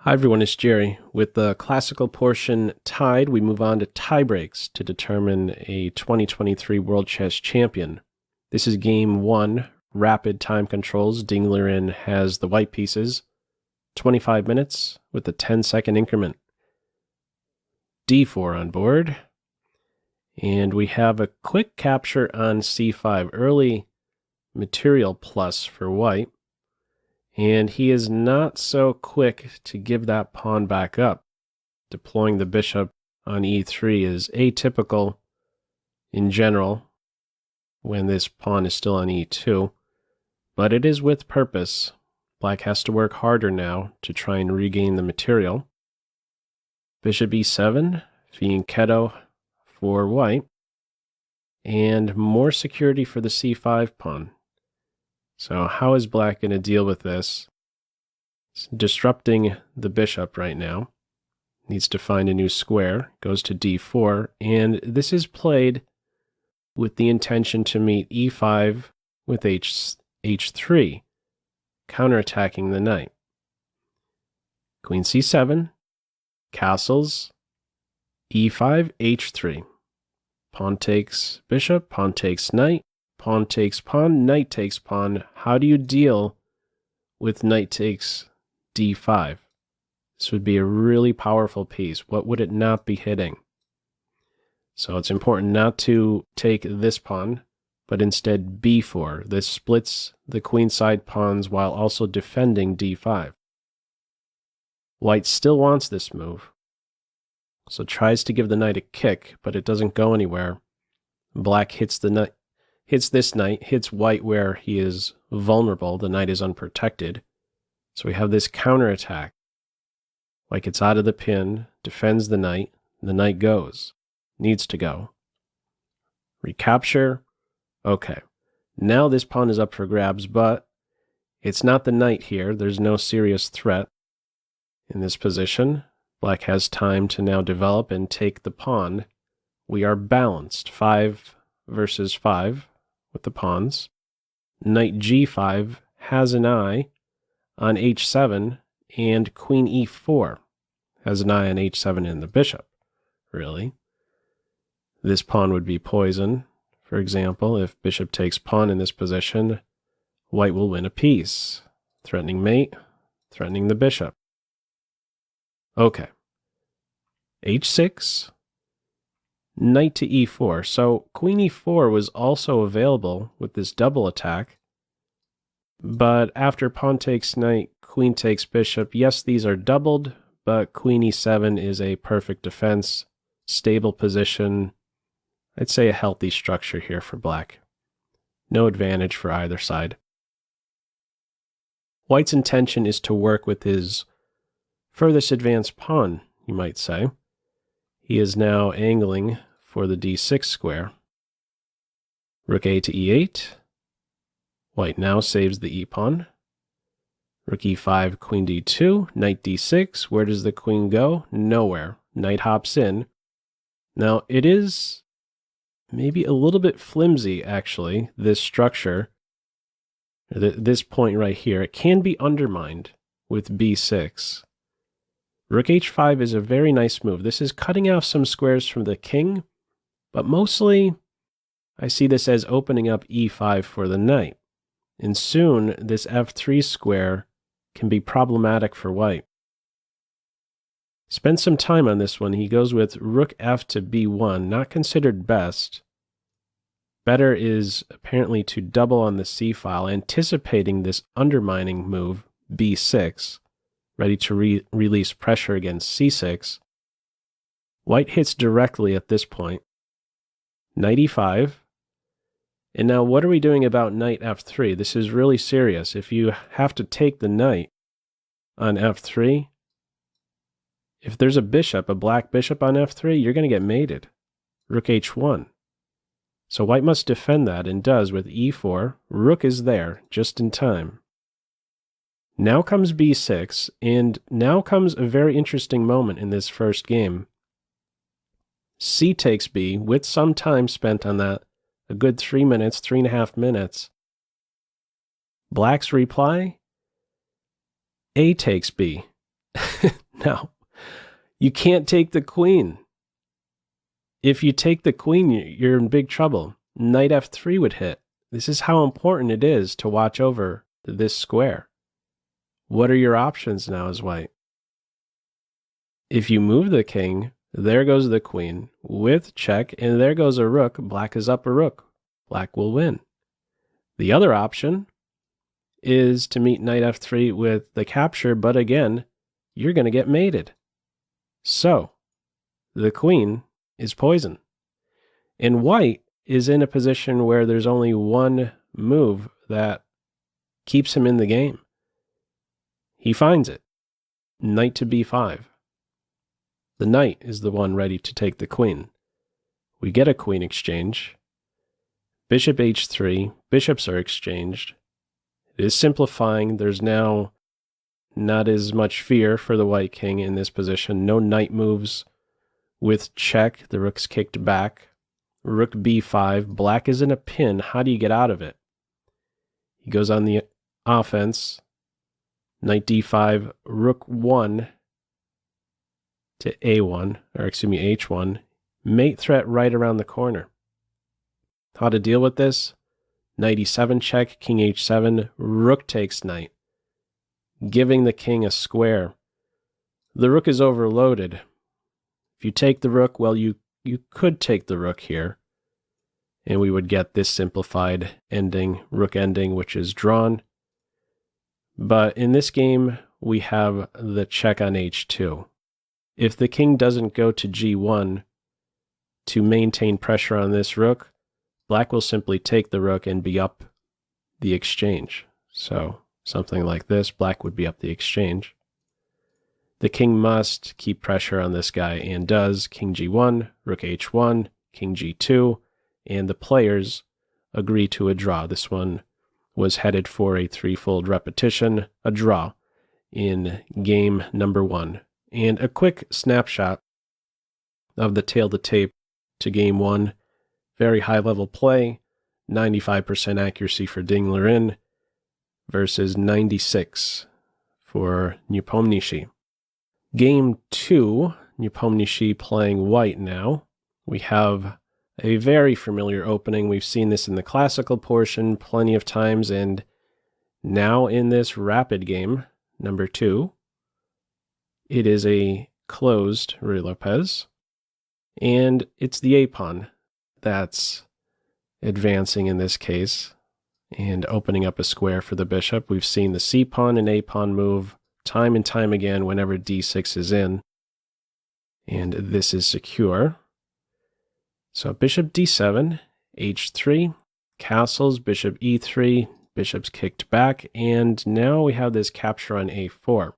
Hi everyone, it's Jerry. With the classical portion tied, we move on to tiebreaks to determine a 2023 World Chess Champion. This is game 1, rapid time controls. Liren has the white pieces, 25 minutes with a 10-second increment. D4 on board, and we have a quick capture on C5, early material plus for white. And he is not so quick to give that pawn back up. Deploying the bishop on e3 is atypical in general when this pawn is still on e2, but it is with purpose. Black has to work harder now to try and regain the material. Bishop e7, fianchetto for white, and more security for the c5 pawn. So how is black going to deal with this? It's disrupting the bishop right now. Needs to find a new square. Goes to d4. And this is played with the intention to meet e5 with h3, counterattacking the knight. Queen c7, castles, e5, h3. Pawn takes bishop, pawn takes knight. Pawn takes pawn, knight takes pawn. How do you deal with knight takes d5? This would be a really powerful piece. What would it not be hitting? So it's important not to take this pawn, but instead b4. This splits the queenside pawns while also defending d5. White still wants this move, so tries to give the knight a kick, but it doesn't go anywhere. Black hits the knight. Hits this knight, hits white where he is vulnerable, the knight is unprotected. So we have this counterattack. White gets out of the pin, defends the knight goes. Needs to go. Recapture. Okay. Now this pawn is up for grabs, but it's not the knight here. There's no serious threat in this position. Black has time to now develop and take the pawn. We are balanced, 5 versus 5. With the pawns. Knight g5 has an eye on h7, and queen e4 has an eye on h7 and the bishop, really. This pawn would be poison, for example. If bishop takes pawn in this position, white will win a piece. Threatening mate, threatening the bishop. Okay. h6. Knight to e4. So queen e4 was also available with this double attack. But after pawn takes knight, queen takes bishop, yes, these are doubled, but queen e7 is a perfect defense, stable position. I'd say a healthy structure here for black. No advantage for either side. White's intention is to work with his furthest advanced pawn, you might say. He is now angling for the d6 square. Rook a to e8. White now saves the e-pawn. Rook e5, queen d2, knight d6. Where does the queen go? Nowhere. Knight hops in. Now, it is maybe a little bit flimsy, actually, this structure. This point right here. It can be undermined with b6. Rook h5 is a very nice move. This is cutting off some squares from the king, but mostly I see this as opening up e5 for the knight. And soon this f3 square can be problematic for white. Spend some time on this one. He goes with rook f to b1, not considered best. Better is apparently to double on the c file, anticipating this undermining move, b6. Ready to release pressure against c6. White hits directly at this point. Knight e5. And now what are we doing about knight f3? This is really serious. If you have to take the knight on f3, if there's a bishop, a black bishop on f3, you're going to get mated. Rook h1. So white must defend that, and does with e4. Rook is there, just in time. Now comes b6, and now comes a very interesting moment in this first game. C takes b, with some time spent on that, a good 3 minutes, 3.5 minutes. Black's reply, A takes B. Now, you can't take the queen. If you take the queen, you're in big trouble. Knight f3 would hit. This is how important it is to watch over this square. What are your options now as white? If you move the king, there goes the queen with check, and there goes a rook. Black is up a rook. Black will win. The other option is to meet knight f3 with the capture, but again, you're going to get mated. So, the queen is poisoned. And white is in a position where there's only one move that keeps him in the game. He finds it. Knight to b5. The knight is the one ready to take the queen. We get a queen exchange. Bishop h3. Bishops are exchanged. It is simplifying. There's now not as much fear for the white king in this position. No knight moves with check. The rook's kicked back. Rook b5. Black is in a pin. How do you get out of it? He goes on the offense. Knight d5. Rook 1 to a1, or excuse me, h1. Mate threat right around the corner. How to deal with this? Knight e7 check, king h7, rook takes knight, giving the king a square. The rook is overloaded. If you take the rook, well, you could take the rook here, and we would get this simplified ending, rook ending, which is drawn. But in this game, we have the check on h2. If the king doesn't go to g1 to maintain pressure on this rook, black will simply take the rook and be up the exchange. So something like this, black would be up the exchange. The king must keep pressure on this guy and does. King g1, rook h1, king g2, and the players agree to a draw. This one was headed for a threefold repetition, a draw in game number 1. And a quick snapshot of the tail to tape to game 1. Very high level play, 95% accuracy for Liren versus 96 for Nepomniachtchi. Game 2, Nepomniachtchi playing white now. We have a very familiar opening. We've seen this in the classical portion plenty of times, and now in this rapid game, number 2, it is a closed Ruy Lopez, and it's the a-pawn that's advancing in this case and opening up a square for the bishop. We've seen the c-pawn and a-pawn move time and time again whenever d6 is in, and this is secure. So bishop d7, h3, castles, bishop e3, bishop's kicked back, and now we have this capture on a4.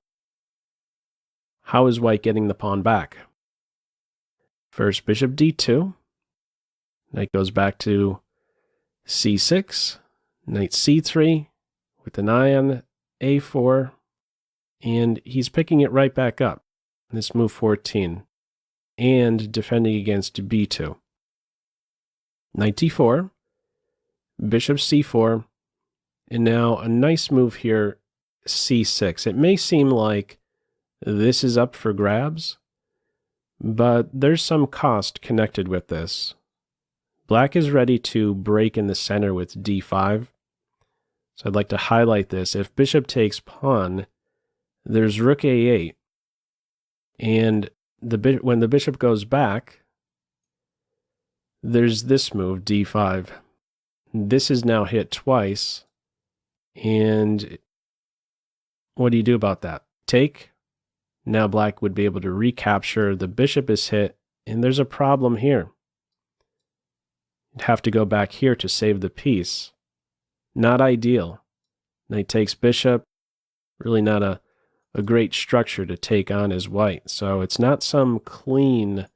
How is white getting the pawn back? First, bishop d2. Knight goes back to c6. Knight c3 with an eye on a4. And he's picking it right back up. This move 14. And defending against b2. Knight d4. Bishop c4. And now a nice move here, c6. It may seem like this is up for grabs, but there's some cost connected with this. Black is ready to break in the center with d5. So I'd like to highlight this. If bishop takes pawn, there's rook a8. And when the bishop goes back, there's this move, d5. This is now hit twice. And what do you do about that? Take. Now black would be able to recapture. The bishop is hit, and there's a problem here. You'd have to go back here to save the piece. Not ideal. Knight takes bishop. Really not a great structure to take on as white. So it's not some clean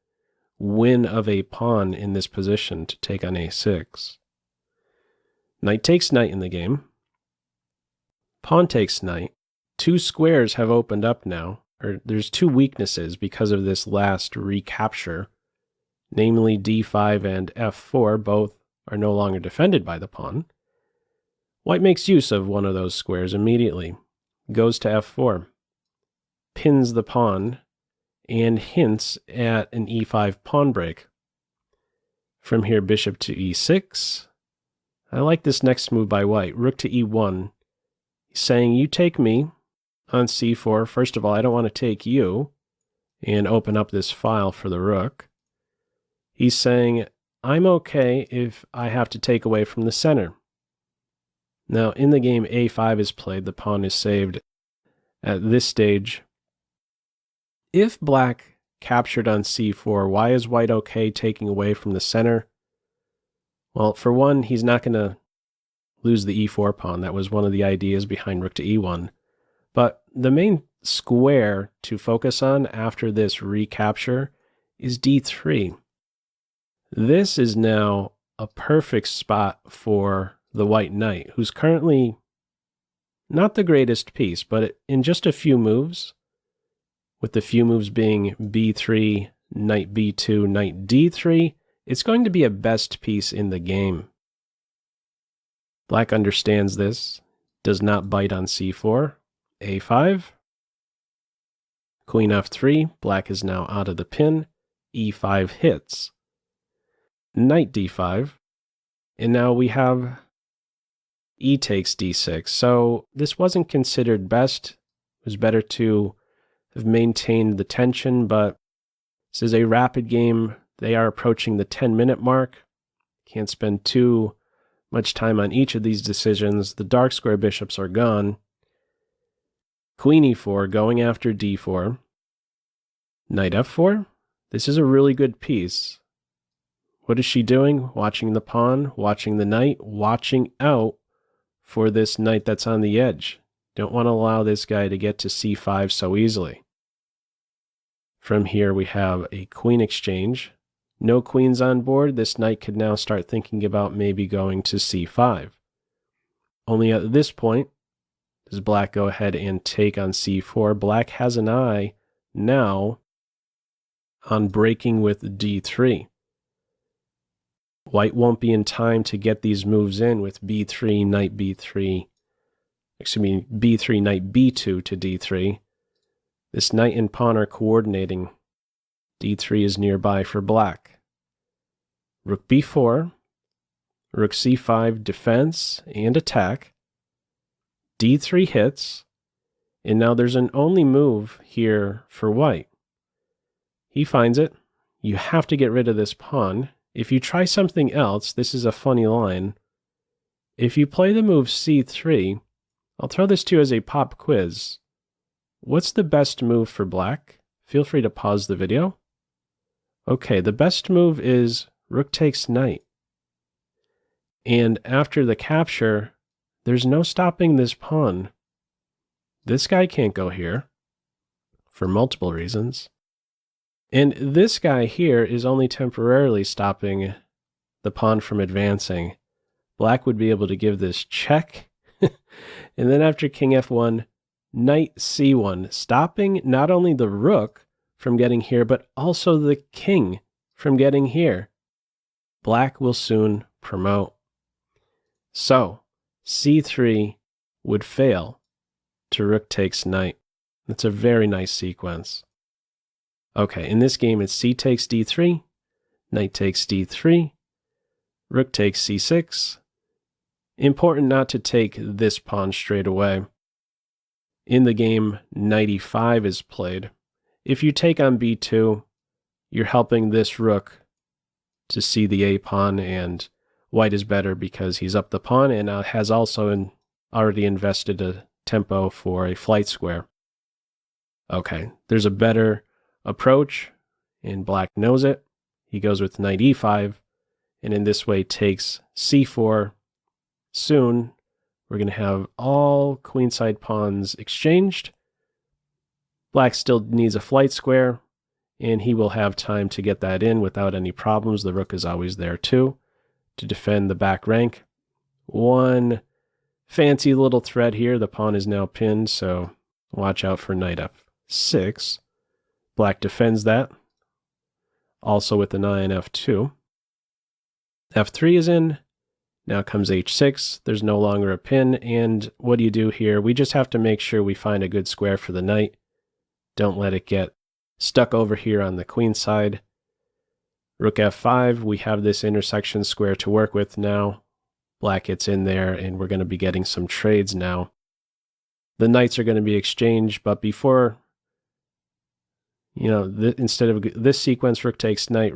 win of a pawn in this position to take on a6. Knight takes knight in the game. Pawn takes knight. Two squares have opened up now. Or there's two weaknesses because of this last recapture, namely d5 and f4. Both are no longer defended by the pawn. White makes use of one of those squares immediately, goes to f4. pins the pawn and hints at an e5 pawn break. From here, bishop to e6. I like this next move by white, rook to e1. He's saying, you take me on c4. First of all, I don't want to take you and open up this file for the rook. He's saying, I'm okay if I have to take away from the center. Now, in the game, a5 is played. The pawn is saved at this stage. If black captured on c4, why is white okay taking away from the center? Well, for one, he's not going to lose the e4 pawn. That was one of the ideas behind rook to e1. But the main square to focus on after this recapture is d3. This is now a perfect spot for the white knight, who's currently not the greatest piece, but in just a few moves, with the few moves being b3, knight b2, knight d3, it's going to be a best piece in the game. Black understands this, does not bite on c4, a5, queen f3, black is now out of the pin, e5 hits, knight d5, and now we have e takes d6. So this wasn't considered best. It was better to have maintained the tension, but this is a rapid game. They are approaching the 10-minute mark. Can't spend too much time on each of these decisions. The dark square bishops are gone. Queen e4, going after d4. Knight f4. This is a really good piece. What is she doing? Watching the pawn, watching the knight, watching out for this knight that's on the edge. Don't want to allow this guy to get to c5 so easily. From here we have a queen exchange. No queens on board. This knight could now start thinking about maybe going to c5. Only at this point does black go ahead and take on c4. Black has an eye now on breaking with d3. White won't be in time to get these moves in with b3, knight b3, b3, knight b2 to d3. This knight and pawn are coordinating. d3 is nearby for black. Rook b4, rook c5, defense and attack. d3 hits, and now there's an only move here for white. He finds it. You have to get rid of this pawn. If you try something else, this is a funny line. If you play the move c3, I'll throw this to you as a pop quiz. What's the best move for black? Feel free to pause the video. Okay, the best move is rook takes knight. And after the capture, there's no stopping this pawn. This guy can't go here for multiple reasons. And this guy here is only temporarily stopping the pawn from advancing. Black would be able to give this check. And then after king f1, knight c1, stopping not only the rook from getting here, but also the king from getting here. Black will soon promote. So, c3 would fail to rook takes knight. That's a very nice sequence. Okay, in this game, it's c takes d3, knight takes d3, rook takes c6. Important not to take this pawn straight away. In the game, knight e5 is played. If you take on b2, you're helping this rook to see the a pawn, and white is better because he's up the pawn and has also already invested a tempo for a flight square. Okay, there's a better approach, and black knows it. He goes with knight e5, and in this way takes c4. Soon, we're going to have all queenside pawns exchanged. Black still needs a flight square, and he will have time to get that in without any problems. The rook is always there too to defend the back rank. One fancy little thread here. The pawn is now pinned, so watch out for knight f6. Black defends that, also with an eye on f2. f3 is in. Now comes h6. There's no longer a pin, and what do you do here? We just have to make sure we find a good square for the knight. Don't let it get stuck over here on the queen side. Rook f5, we have this intersection square to work with now. Black gets in there, and we're going to be getting some trades now. The knights are going to be exchanged, but before, instead of this sequence, rook takes knight,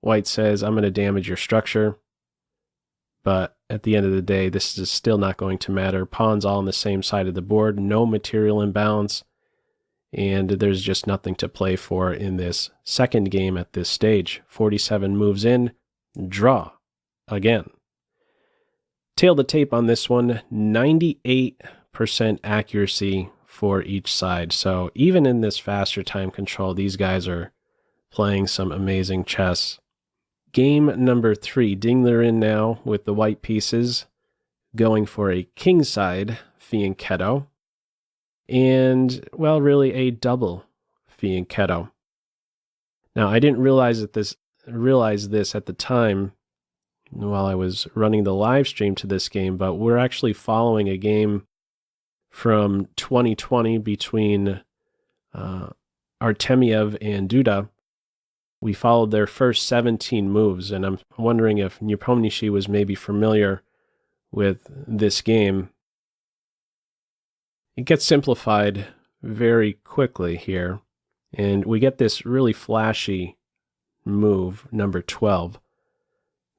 White says, I'm going to damage your structure. But at the end of the day, this is still not going to matter. Pawns all on the same side of the board, no material imbalance, and there's just nothing to play for in this second game at this stage. 47 moves in, draw again. Tail the tape on this one, 98% accuracy for each side. So even in this faster time control, these guys are playing some amazing chess. Game number 3, Liren now with the white pieces, going for a kingside fianchetto, and, well, really a double fianchetto. Now, I didn't realize this at the time while I was running the live stream to this game, but we're actually following a game from 2020 between Artemiev and Duda. We followed their first 17 moves, and I'm wondering if Nepomniachtchi was maybe familiar with this game. It gets simplified very quickly here, and we get this really flashy move, number 12.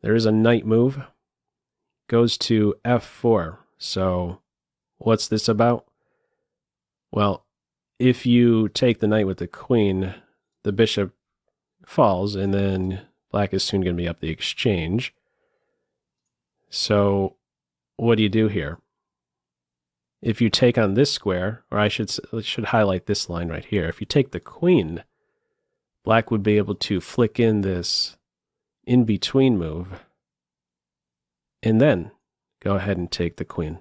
There is a knight move, goes to f4. So what's this about? Well, if you take the knight with the queen, the bishop falls, and then black is soon going to be up the exchange. So what do you do here? If you take on this square, or I should highlight this line right here. If you take the queen, black would be able to flick in this in-between move, and then go ahead and take the queen.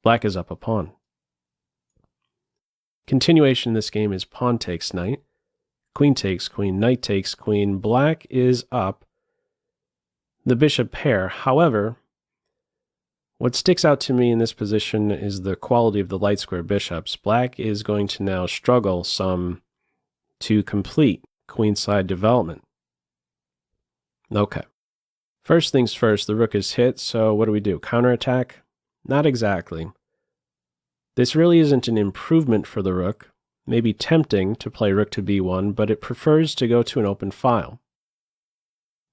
Black is up a pawn. Continuation in this game is pawn takes knight, queen takes queen, knight takes queen. Black is up the bishop pair. However, what sticks out to me in this position is the quality of the light square bishops. Black is going to now struggle some to complete queenside development. Okay. First things first, the rook is hit, so what do? Counterattack? Not exactly. This really isn't an improvement for the rook. Maybe tempting to play rook to b1, but it prefers to go to an open file.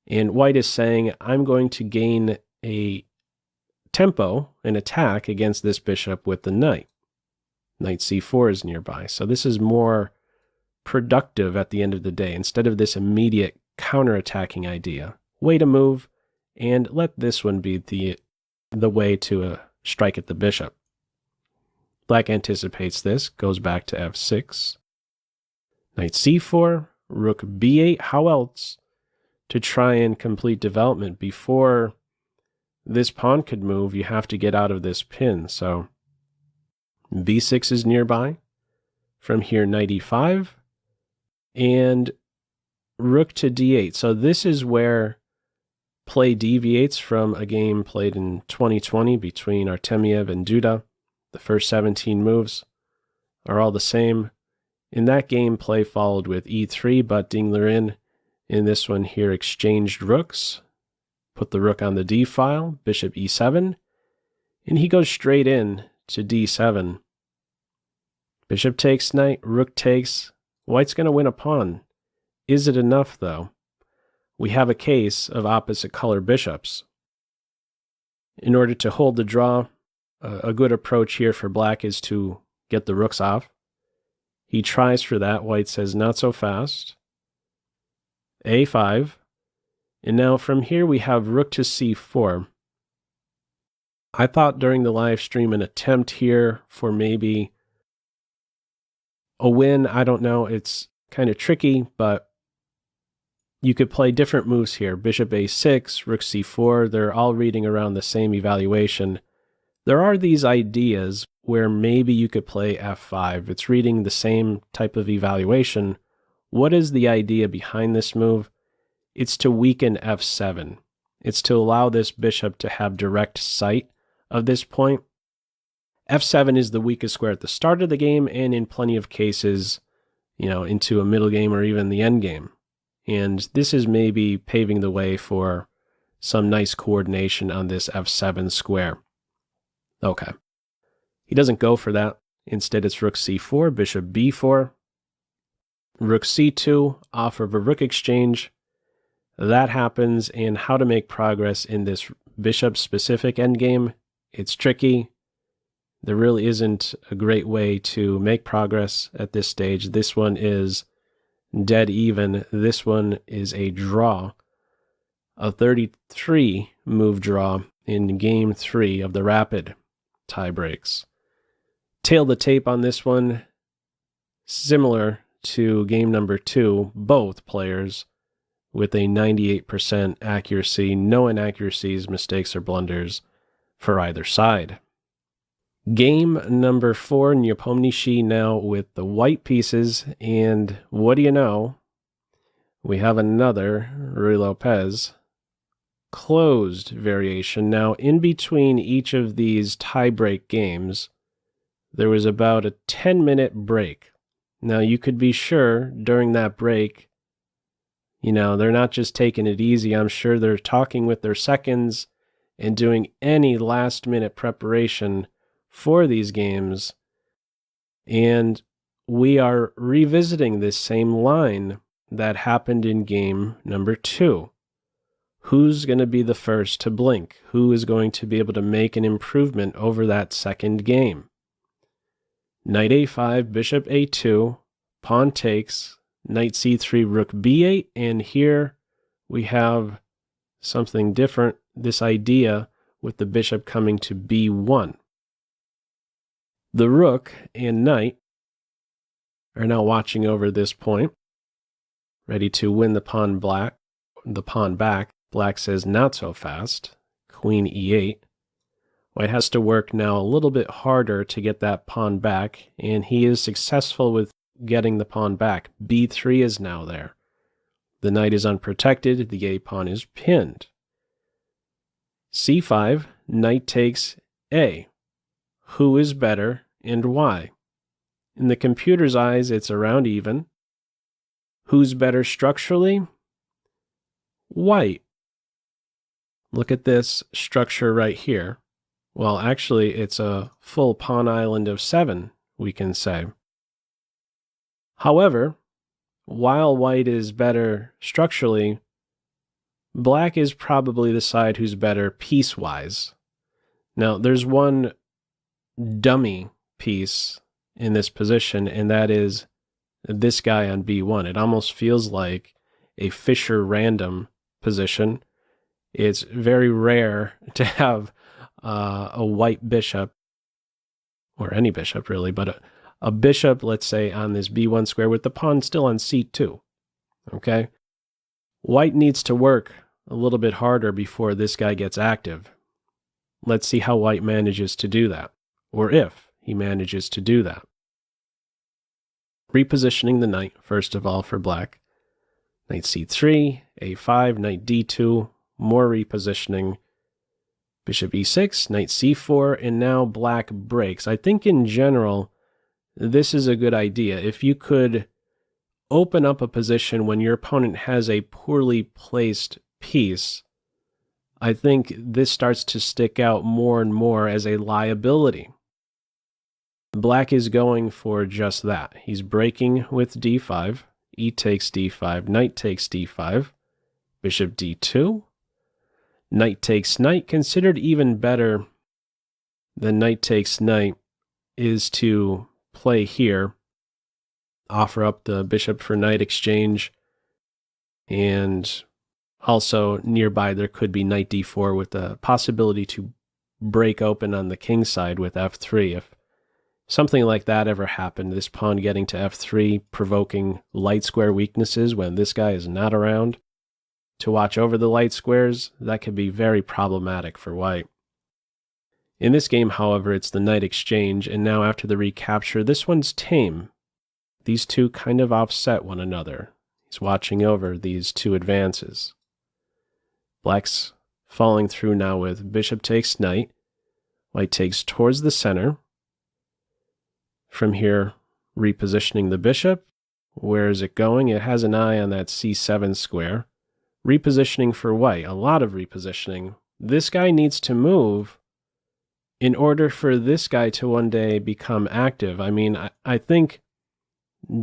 And white is saying, I'm going to gain a tempo, an attack against this bishop with the knight. Knight c4 is nearby, so this is more productive at the end of the day, instead of this immediate counterattacking idea. Wait a move, and let this one be the way to strike at the bishop. Black anticipates this, goes back to f6. Knight c4, rook b8. How else to try and complete development? Before this pawn could move, you have to get out of this pin. So b6 is nearby. From here, knight e5. And rook to d8. So this is where play deviates from a game played in 2020 between Artemiev and Duda. The first 17 moves are all the same. In that game, play followed with e3, but Liren in this one here exchanged rooks, put the rook on the d file, bishop e7, and he goes straight in to d7. Bishop takes knight, rook takes. White's going to win a pawn. Is it enough, though? We have a case of opposite color bishops. In order to hold the draw, a good approach here for black is to get the rooks off. He tries for that. White says, not so fast. a5. And now from here we have rook to c4. I thought during the live stream an attempt here for maybe a win. I don't know. It's kind of tricky, but you could play different moves here. Bishop a6, rook c4. They're all reading around the same evaluation. There are these ideas where maybe you could play f5. It's reading the same type of evaluation. What is the idea behind this move? It's to weaken f7. It's to allow this bishop to have direct sight of this point. f7 is the weakest square at the start of the game, and in plenty of cases, into a middle game or even the end game. And this is maybe paving the way for some nice coordination on this f7 square. Okay. He doesn't go for that. Instead, it's rook c4, bishop b4, rook c2, off of a rook exchange. That happens, and how to make progress in this bishop-specific endgame, it's tricky. There really isn't a great way to make progress at this stage. This one is dead even. This one is a draw, a 33-move draw in Game 3 of the rapid tiebreaks. Tail the tape on this one, similar to game number 2, both players with a 98% accuracy, no inaccuracies, mistakes, or blunders for either side. Game number 4, Nepomniachtchi now with the white pieces, and what do you know? We have another Ruy Lopez closed variation. Now, in between each of these tiebreak games, there was about a 10-minute break. Now, you could be sure during that break, they're not just taking it easy. I'm sure they're talking with their seconds and doing any last-minute preparation for these games. And we are revisiting this same line that happened in game number 2. Who's going to be the first to blink? Who is going to be able to make an improvement over that second game? Knight a5, bishop a2, pawn takes, knight c3, rook b8, and here we have something different, this idea with the bishop coming to b1. The rook and knight are now watching over this point, ready to win the pawn back. Black says not so fast, queen e8. White has to work now a little bit harder to get that pawn back, and he is successful with getting the pawn back. b3 is now there. The knight is unprotected, the a pawn is pinned. c5, knight takes a. Who is better and why? In the computer's eyes, it's around even. Who's better structurally? White. Look at this structure right here. Well, actually, it's a full pawn island of 7, we can say. However, while white is better structurally, black is probably the side who's better piece-wise. Now, there's one dummy piece in this position, and that is this guy on b1. It almost feels like a Fisher random position. It's very rare to have a white bishop, or any bishop really, but a bishop, let's say, on this b1 square with the pawn still on c2. Okay? White needs to work a little bit harder before this guy gets active. Let's see how white manages to do that, or if he manages to do that. Repositioning the knight, first of all, for black. Knight c3, a5, knight d2, more repositioning. Bishop e6, knight c4, and now black breaks. I think in general, this is a good idea. If you could open up a position when your opponent has a poorly placed piece, I think this starts to stick out more and more as a liability. Black is going for just that. He's breaking with d5, e takes d5, knight takes d5, bishop d2, knight takes knight. Considered even better than knight takes knight is to play here, offer up the bishop for knight exchange, and also nearby there could be knight d4 with the possibility to break open on the king side with f3. If something like that ever happened, this pawn getting to f3, provoking light square weaknesses when this guy is not around to watch over the light squares, that could be very problematic for white. In this game, however, it's the knight exchange, and now after the recapture, this one's tame. These two kind of offset one another. He's watching over these two advances. Black's falling through now with bishop takes knight. White takes towards the center. From here, repositioning the bishop. Where is it going? It has an eye on that c7 square. Repositioning for white, a lot of repositioning. This guy needs to move in order for this guy to one day become active. I mean, I think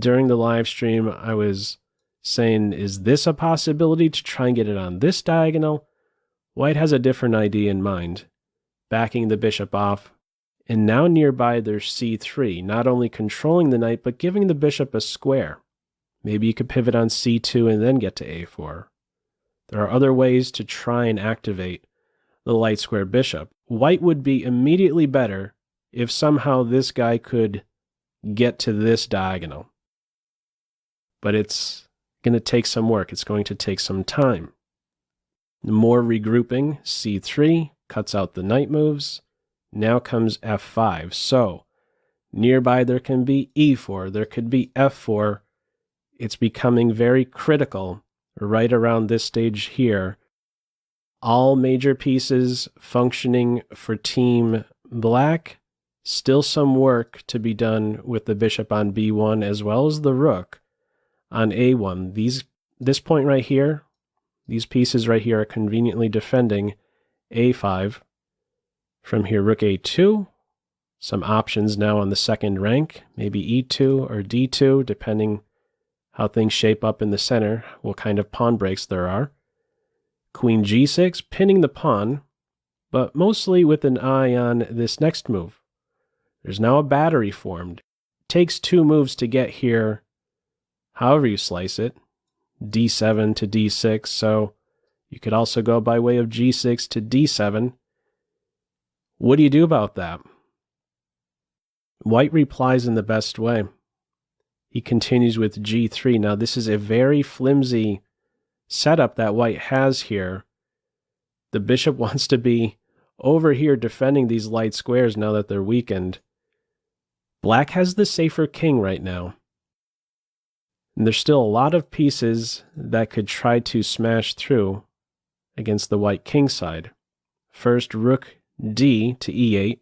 during the live stream, I was saying, is this a possibility to try and get it on this diagonal? White has a different idea in mind, backing the bishop off. And now nearby there's c3, not only controlling the knight, but giving the bishop a square. Maybe you could pivot on c2 and then get to a4. There are other ways to try and activate the light square bishop. White would be immediately better if somehow this guy could get to this diagonal. But it's going to take some work. It's going to take some time. More regrouping, c3, cuts out the knight moves. Now comes f5. So nearby there can be e4, there could be f4. It's becoming very critical right around this stage here. All major pieces functioning for team black. Still some work to be done with the bishop on b1 as well as the rook on a1. This point right here, these pieces right here are conveniently defending a5. From here, rook a2. Some options now on the second rank, maybe e2 or d2, depending how things shape up in the center, what kind of pawn breaks there are. Queen g6, pinning the pawn, but mostly with an eye on this next move. There's now a battery formed. It takes 2 moves to get here, however you slice it, d7 to d6, so you could also go by way of g6 to d7. What do you do about that? White replies in the best way. He continues with g3. Now this is a very flimsy setup that white has here. The bishop wants to be over here defending these light squares now that they're weakened. Black has the safer king right now. And there's still a lot of pieces that could try to smash through against the white king side. First, rook d to e8.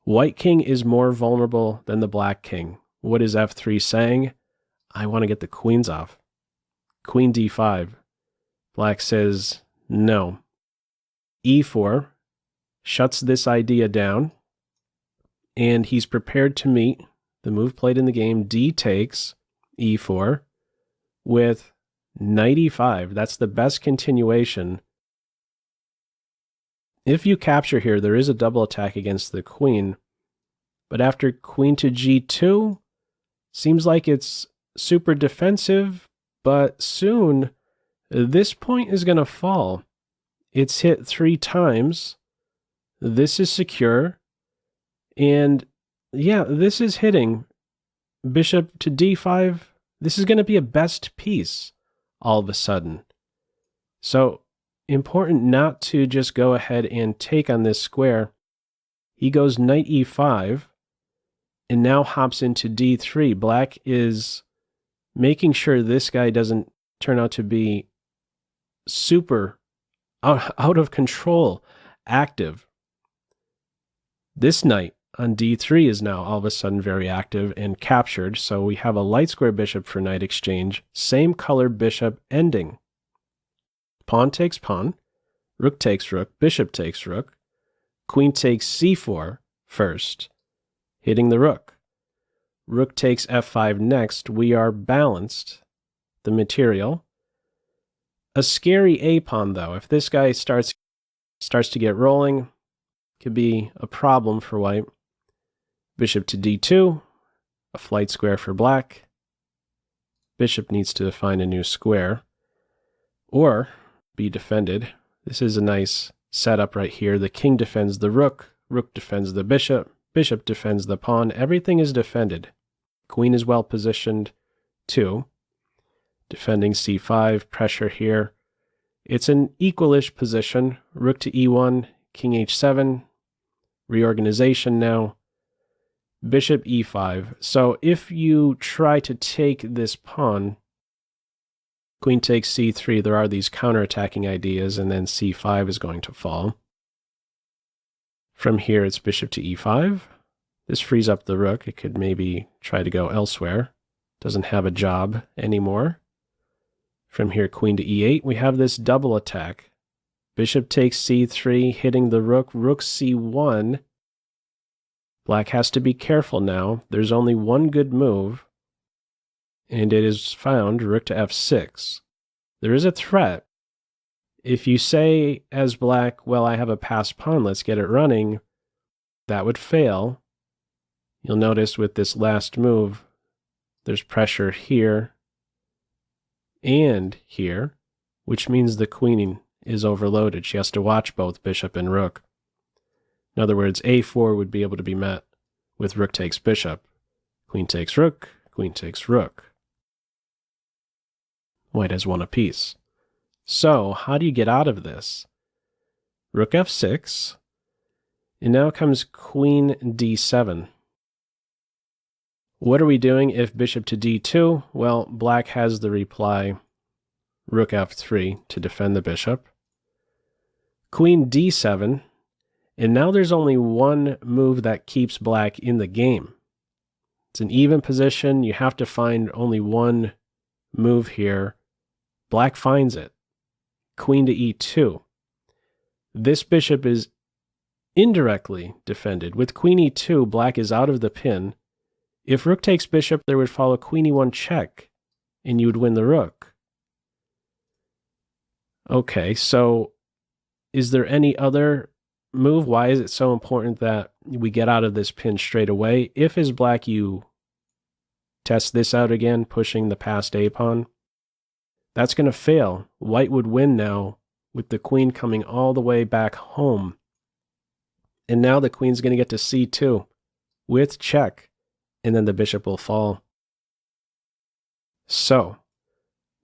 White king is more vulnerable than the black king. What is f3 saying? I want to get the queens off. Queen d5. Black says no. e4 shuts this idea down, and he's prepared to meet the move played in the game, d takes e4, with knight e5. That's the best continuation. If you capture here, there is a double attack against the queen, but after queen to g2, seems like it's super defensive, but soon this point is going to fall. It's hit 3 times. This is secure, and yeah, this is hitting. Bishop to d5, this is going to be a best piece all of a sudden. So important not to just go ahead and take on this square. He goes knight e5 and now hops into d3. Black is making sure this guy doesn't turn out to be super out of control active. This knight on d3 is now all of a sudden very active and captured, so we have a light square bishop for knight exchange, same color bishop ending. Pawn takes pawn, rook takes rook, bishop takes rook, queen takes c4 first, hitting the rook. Rook takes f5 next. We are balanced, the material. A scary a pawn though. If this guy starts to get rolling, could be a problem for white. Bishop to d2, a flight square for black. Bishop needs to find a new square or be defended. This is a nice setup right here. The king defends the rook, rook defends the bishop, bishop defends the pawn. Everything is defended. Queen is well positioned too. Defending c5, pressure here. It's an equalish position. Rook to e1, king h7, reorganization now. Bishop e5. So if you try to take this pawn, queen takes c3, there are these counterattacking ideas, and then c5 is going to fall. From here, it's bishop to e5. This frees up the rook. It could maybe try to go elsewhere. Doesn't have a job anymore. From here, queen to e8, we have this double attack. Bishop takes c3, hitting the rook. Rook c1. Black has to be careful now. There's only one good move, and it is found rook to f6. There is a threat. If you say as black, well, I have a passed pawn, let's get it running, that would fail. You'll notice with this last move, there's pressure here and here, which means the queen is overloaded. She has to watch both bishop and rook. In other words, a4 would be able to be met with rook takes bishop. Queen takes rook, queen takes rook. White has one apiece. So, how do you get out of this? Rook f6, and now comes queen d7. What are we doing if bishop to d2? Well, black has the reply, rook f3 to defend the bishop. Queen d7, and now there's only one move that keeps black in the game. It's an even position. You have to find only one move here. Black finds it. Queen to e2. This bishop is indirectly defended. With queen e2, black is out of the pin. If rook takes bishop, there would follow queen e1 check, and you would win the rook. Okay, so is there any other move? Why is it so important that we get out of this pin straight away? If as black you test this out again, pushing the passed a pawn, that's going to fail. White would win now with the queen coming all the way back home. And now the queen's going to get to c2 with check, and then the bishop will fall. So,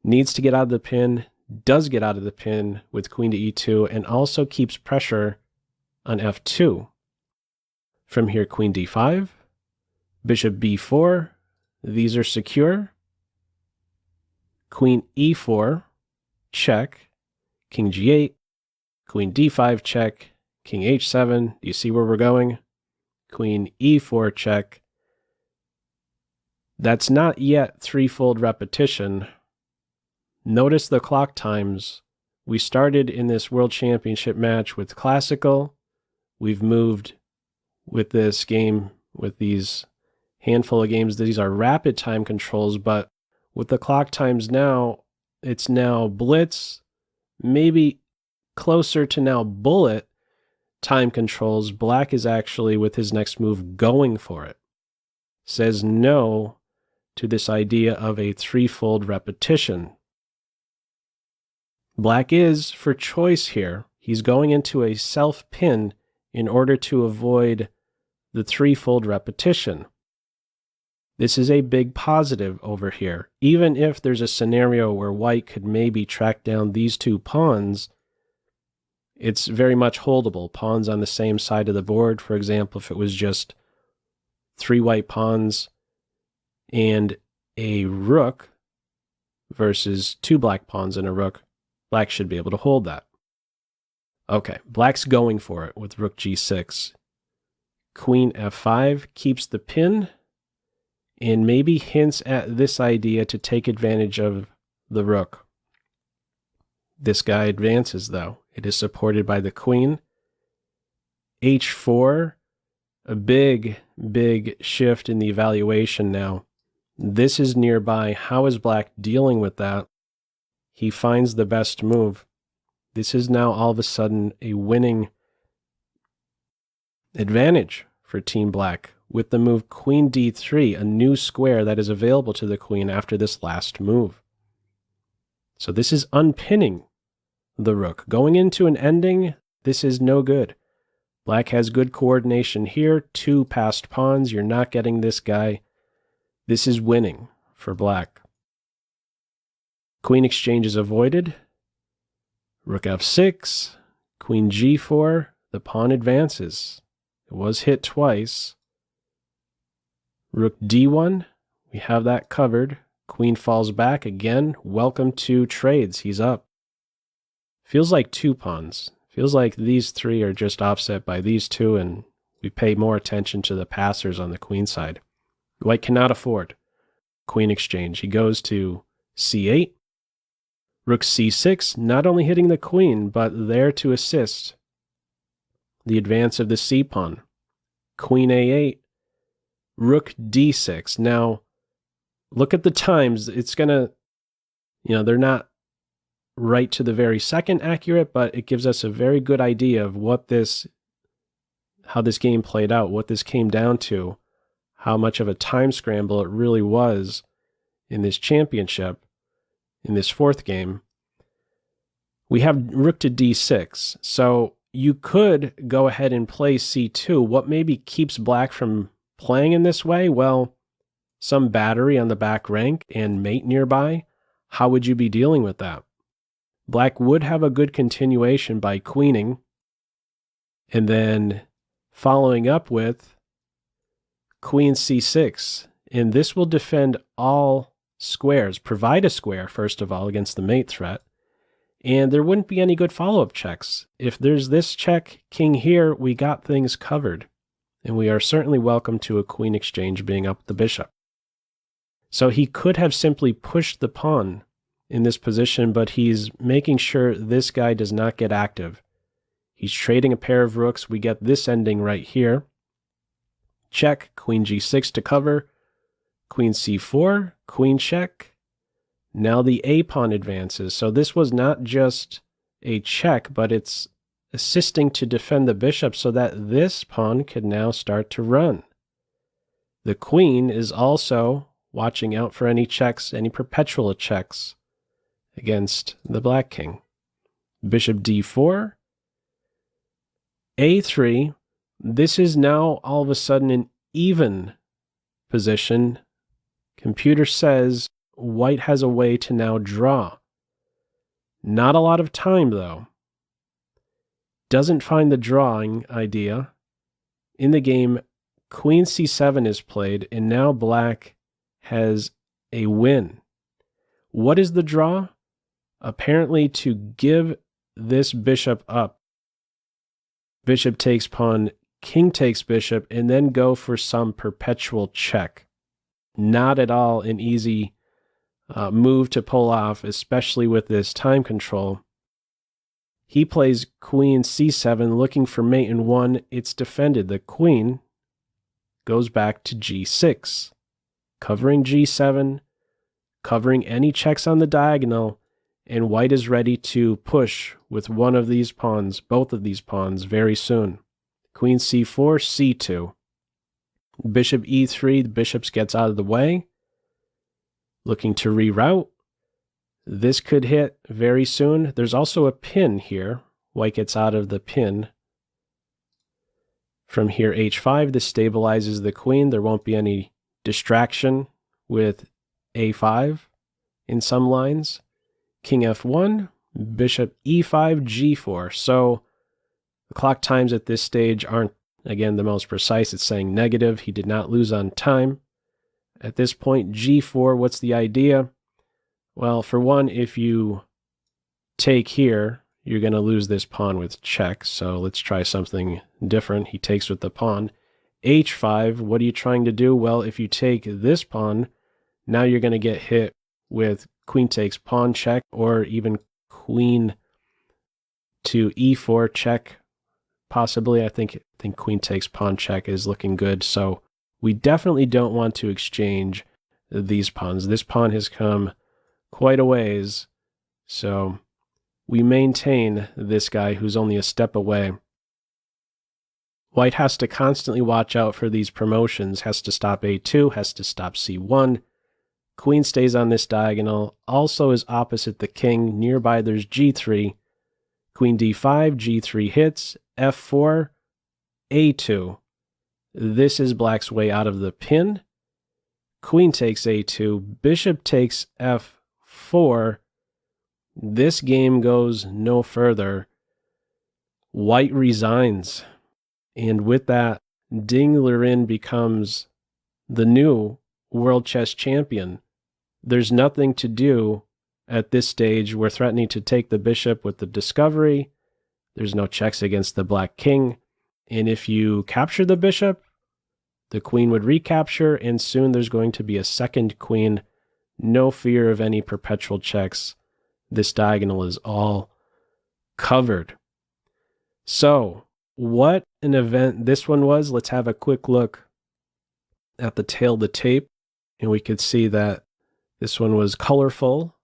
needs to get out of the pin, does get out of the pin with queen to e2, and also keeps pressure on f2. From here, queen d5, bishop b4, these are secure. Queen e4, check, king g8, queen d5 check, king h7. Do you see where we're going? Queen e4 check. That's not yet threefold repetition. Notice the clock times. We started in this World Championship match with classical. We've moved with this game, with these handful of games. These are rapid time controls, but with the clock times now, it's now blitz, maybe closer to now bullet time controls. Black is actually, with his next move, going for it. Says no to this idea of a threefold repetition. Black is for choice here. He's going into a self-pin in order to avoid the threefold repetition. This is a big positive over here. Even if there's a scenario where white could maybe track down these two pawns, it's very much holdable. Pawns on the same side of the board, for example, if it was just three white pawns and a rook versus two black pawns and a rook, black should be able to hold that. Okay, black's going for it with rook g6. Queen f5 keeps the pin, and maybe hints at this idea to take advantage of the rook. This guy advances, though. It is supported by the queen. h4, a big, big shift in the evaluation now. This is nearby. How is black dealing with that? He finds the best move. This is now all of a sudden a winning advantage for Team Black with the move queen d3, a new square that is available to the queen after this last move. So this is unpinning the rook. Going into an ending, this is no good. Black has good coordination here, two passed pawns. You're not getting this guy. This is winning for black. Queen exchange is avoided. Rook f6, queen g4, the pawn advances. It was hit twice. Rook d1, we have that covered. Queen falls back again. Welcome to trades. He's up. Feels like two pawns. Feels like these three are just offset by these two, and We pay more attention to the passers on the queen side. White cannot afford queen exchange. He goes to c8. Rook c6, not only hitting the queen, but there to assist the advance of the c-pawn. Queen a8, rook d6. Now, look at the times. It's going to, they're not right to the very second accurate, but it gives us a very good idea of how this game played out, what this came down to, how much of a time scramble it really was in this championship, in this fourth game. We have rook to d6, so you could go ahead and play c2. What maybe keeps black from playing in this way? Well, some battery on the back rank and mate nearby. How would you be dealing with that? Black would have a good continuation by queening, and then following up with queen c6, and this will defend all squares, provide a square, first of all, against the mate threat, and there wouldn't be any good follow-up checks. If there's this check, king here, we got things covered, and we are certainly welcome to a queen exchange being up the bishop. So he could have simply pushed the pawn in this position, but he's making sure this guy does not get active. He's trading a pair of rooks. We get this ending right here. Check, queen g6 to cover, queen c4, queen check. Now the a-pawn advances. So this was not just a check, but it's assisting to defend the bishop so that this pawn could now start to run. The queen is also watching out for any checks, any perpetual checks against the black king. Bishop d4, a3. This is now all of a sudden an even position. Computer says white has a way to now draw. Not a lot of time, though. Doesn't find the drawing idea. In the game, queen c7 is played, and now black has a win. What is the draw? Apparently to give this bishop up. Bishop takes pawn, king takes bishop, and then go for some perpetual check. Not at all an easy move to pull off, especially with this time control. He plays queen c7, looking for mate in one. It's defended. The queen goes back to g6, covering g7, covering any checks on the diagonal, and white is ready to push with one of these pawns, both of these pawns, very soon. Queen c4, c2. Bishop e3, the bishop gets out of the way. Looking to reroute. This could hit very soon. There's also a pin here. White gets out of the pin. From here, h5, this stabilizes the queen. There won't be any distraction with a5 in some lines. King f1, bishop e5, g4. So the clock times at this stage aren't, again, the most precise. It's saying negative. He did not lose on time. At this point, g4, what's the idea? Well, for one, if you take here, you're going to lose this pawn with check. So let's try something different. He takes with the pawn. h5, what are you trying to do? Well, if you take this pawn, now you're going to get hit with queen takes pawn check, or even queen to e4 check, possibly. I think queen takes pawn check is looking good. So we definitely don't want to exchange these pawns. This pawn has come quite a ways, so we maintain this guy who's only a step away. White has to constantly watch out for these promotions, has to stop a2, has to stop c1. Queen stays on this diagonal, also is opposite the king. Nearby there's g3, queen d5, g3 hits, f4, a2. This is black's way out of the pin. Queen takes a2, bishop takes f4. This game goes no further. White resigns. And with that, Ding Liren becomes the new world chess champion. There's nothing to do at this stage. We're threatening to take the bishop with the discovery. There's no checks against the black king. And if you capture the bishop, the queen would recapture, and soon there's going to be a second queen. No fear of any perpetual checks. This diagonal is all covered. So, what an event this one was. Let's have a quick look at the tail of the tape, and we could see that this one was colorful.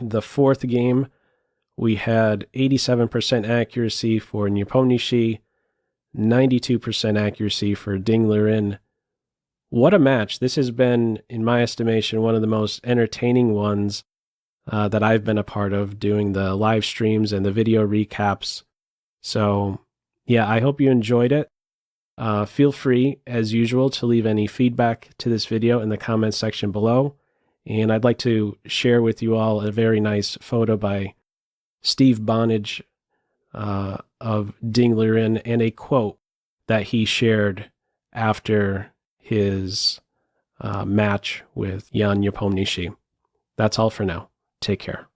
The fourth game, we had 87% accuracy for Nepomniachtchi, 92% accuracy for Liren. What a match. This has been, in my estimation, one of the most entertaining ones that I've been a part of, doing the live streams and the video recaps. So, yeah, I hope you enjoyed it. Feel free, as usual, to leave any feedback to this video in the comments section below. And I'd like to share with you all a very nice photo by Stev Bonhage of Liren, and a quote that he shared after his match with Jan Nepomniachtchi. That's all for now. Take care.